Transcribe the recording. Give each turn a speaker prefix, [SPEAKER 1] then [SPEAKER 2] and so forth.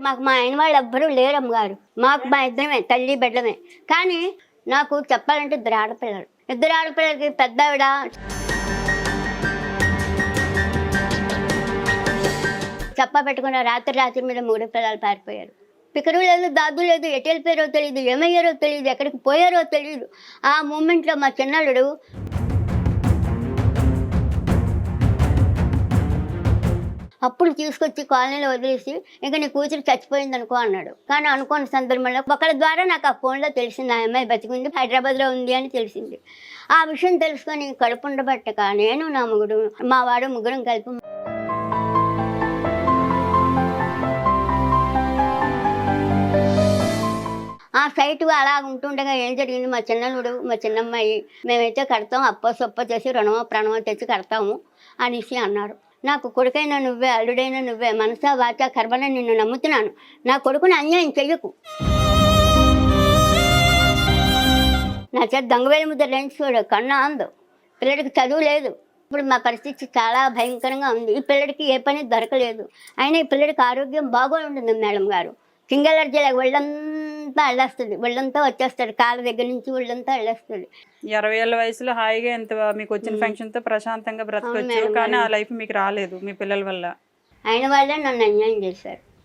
[SPEAKER 1] మాకు మా ఆయన వాళ్ళు ఎవ్వరూ లేరు అమ్మగారు. మాకు మా ఇద్దరమే తల్లి బిడ్డమే. కానీ నాకు చెప్పాలంటే ఇద్దరు ఆడపిల్లలు. ఇద్దరు ఆడపిల్లలకి పెద్ద ఆవిడ చెప్ప పెట్టుకున్న రాత్రి మీద 3 పిల్లలు పారిపోయారు. పికరు లేదు, దాదు లేదు, ఎటు వెళ్ళిపోయారో తెలియదు, ఏమయ్యారో తెలియదు, ఎక్కడికి పోయారో తెలియదు. ఆ మూమెంట్లో మా చిన్నల్లుడు అప్పుడు తీసుకొచ్చి కాలనీలో వదిలేసి ఇంక నీ కూతురు చచ్చిపోయింది అనుకో అన్నాడు. కానీ అనుకోని సందర్భంలో ఒకరి ద్వారా నాకు ఆ ఫోన్లో తెలిసింది, ఆ అమ్మాయి బతికుంది, హైదరాబాద్లో ఉంది అని తెలిసింది. ఆ విషయం తెలుసుకొని కడుపు ఉండబట్టక నేను, నా మొగుడు, మా వాడు ముగ్గురం కలిపి ఆ సైటు అలా ఉంటుండగా ఏం జరిగింది, మా చిన్ననుడు మా చిన్నమ్మాయి మేమైతే కడతాం, అప్పో సొప్ప చేసి రుణమో ప్రాణమో తెచ్చి కడతాము అనేసి అన్నారు. నాకు కొడుకైనా నువ్వే, అల్లుడైనా నువ్వే, మనసా వాచా కర్మన నిన్ను నమ్ముతున్నాను, నా కొడుకుని అన్యాయం చెయ్యకు. నా చేత దొంగవేలు ముద్ర లేంచుకోడు, కన్నా అందు. పిల్లడికి చదువు లేదు. ఇప్పుడు మా పరిస్థితి చాలా భయంకరంగా ఉంది. ఈ పిల్లడికి ఏ పని దొరకలేదు. అయినా ఈ పిల్లడికి ఆరోగ్యం బాగోని ఉంటుంది మేడం గారు. సింగల్ అర్జీలకు ఒళ్ళంతా అల్లేస్తుంది, ఒళ్ళంతా వచ్చేస్తాడు, కాళ్ళ దగ్గర నుంచి ఒళ్ళంతా అల్లేస్తుంది.
[SPEAKER 2] 60 ఏళ్ళ వయసులో హాయిగా ఎంత మీకు వచ్చిన ఫంక్షన్తో ప్రశాంతంగా బ్రతకొచ్చు. కానీ ఆ లైఫ్ మీకు రాలేదు మీ పిల్లల వల్ల.
[SPEAKER 1] అయిన వాళ్ళే నన్ను అన్యాయం చేశారు.